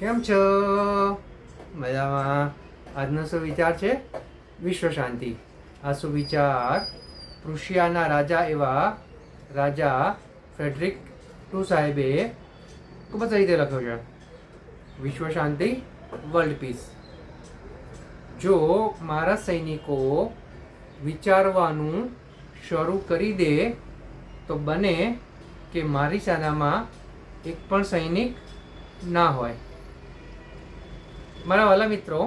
કેમ છો? મજામાં. આજનો સુવિચાર છે વિશ્વ શાંતિ. આ સુવિચાર પ્રુશિયાના રાજા એવા રાજા ફ્રેડરિક ટુ સાહેબે ખૂબ જ રીતે લખ્યો છે. વિશ્વ શાંતિ, વર્લ્ડ પીસ. જો મારા સૈનિકો વિચારવાનું શરૂ કરી દે તો બને કે મારી સેનામાં એક પણ સૈનિક ના હોય. મારા વાલા મિત્રો,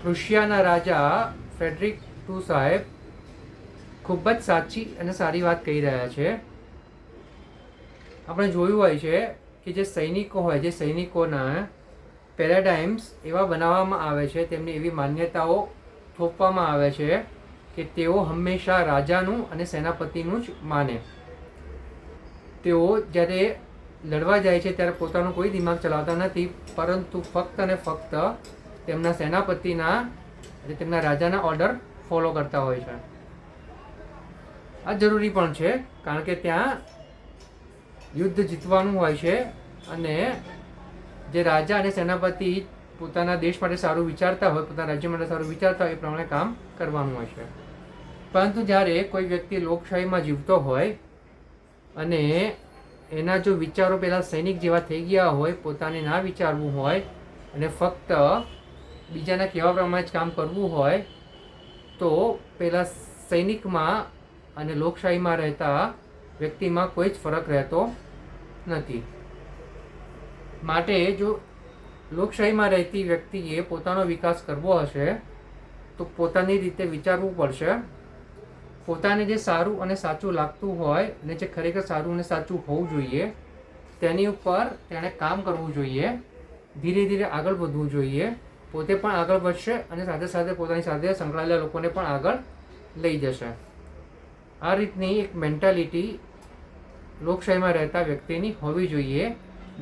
પ્રુશિયાના રાજા ફ્રેડરિક ટુ સાહેબ ખૂબ જ સાચી અને સારી વાત કહી રહ્યા છે. આપણે જોયું હોય છે કે જે સૈનિકો હોય, જે સૈનિકોના પેરાડાઇમ્સ એવા બનાવવામાં આવે છે, તેમની એવી માન્યતાઓ થોપવામાં આવે છે કે તેઓ હંમેશા રાજાનું અને સેનાપતિનું જ માને. તેઓ જ્યારે લડવા જાય છે ત્યારે પોતાનું કોઈ દિમાગ ચલાવતા નથી, પરંતુ ફક્ત અને ફક્ત તેમના સેનાપતિના એટલે તેમના રાજાના ઓર્ડર ફોલો કરતા હોય છે. આ જરૂરી પણ છે, કારણ કે ત્યાં યુદ્ધ જીતવાનું હોય છે અને જે રાજા અને સેનાપતિ પોતાના દેશ માટે સારું વિચારતા હોય, પોતાના રાજ્ય માટે સારું વિચારતા હોય, એ પ્રમાણે કામ કરવાનું હોય છે. પરંતુ જ્યારે કોઈ વ્યક્તિ લોકશાહીમાં જીવતો હોય અને એના જો વિચારો પેલા સૈનિક જેવા થઈ ગયા હોય, પોતાને ના વિચારવું હોય અને ફક્ત બીજાના કહેવા પ્રમાણે જ કામ કરવું હોય, તો પેલા સૈનિકમાં અને લોકશાહીમાં રહેતા વ્યક્તિમાં કોઈ જ ફરક રહેતો નથી. માટે જો લોકશાહીમાં રહેતી વ્યક્તિએ પોતાનો વિકાસ કરવો હશે તો પોતાની રીતે વિચારવું પડશે. પોતાને જે સારું અને સાચું લાગતું હોય અને જે ખરેખર સારું અને સાચું હોવું જોઈએ તેની ઉપર તેણે કામ કરવું જોઈએ. ધીરે ધીરે આગળ વધવું જોઈએ. પોતે પણ આગળ વધશે અને સાથે સાથે પોતાની સાથે સંકળાયેલા લોકોને પણ આગળ લઈ જશે. આ રીતની એક મેન્ટાલિટી લોકશાહીમાં રહેતા વ્યક્તિની હોવી જોઈએ,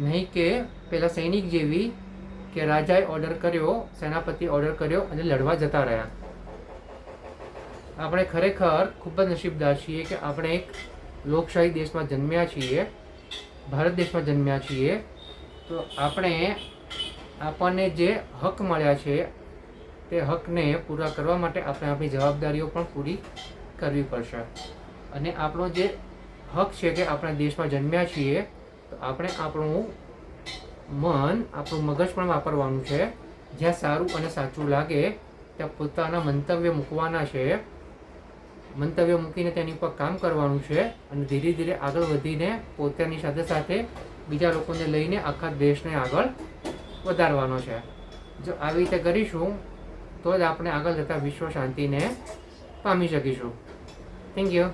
નહીં કે પેલા સૈનિક જેવી કે રાજાએ ઓર્ડર કર્યો, સેનાપતિ ઓર્ડર કર્યો અને લડવા જતા રહ્યા. આપણે ખરેખર ખૂબ જ નસીબદાર છીએ કે આપણે એક લોકશાહી દેશમાં જન્મ્યા છીએ, ભારત દેશમાં જન્મ્યા છીએ. તો આપણને જે હક મળ્યા છે તે હકને પૂરા કરવા માટે આપણે આપણી જવાબદારીઓ પણ પૂરી કરવી પડશે. અને આપણો જે હક છે કે આપણે દેશમાં જન્મ્યા છીએ, તો આપણે આપણું મન, આપણું મગજ પણ વાપરવાનું છે. જ્યાં સારું અને સાચું લાગે ત્યાં પોતાના મંતવ્ય મૂકવાના છે. મંતવ્ય મૂકીને તેની ઉપર કામ કરવાનું છે અને ધીરે ધીરે આગળ વધીને પોતાની સાથે સાથે બીજા લોકોને લઈને આખા દેશને આગળ વધારવાનો છે. જો આવી રીતે કરીશું તો જ આપણે આગળ જતાં વિશ્વ શાંતિને પામી શકીશું. Thank you.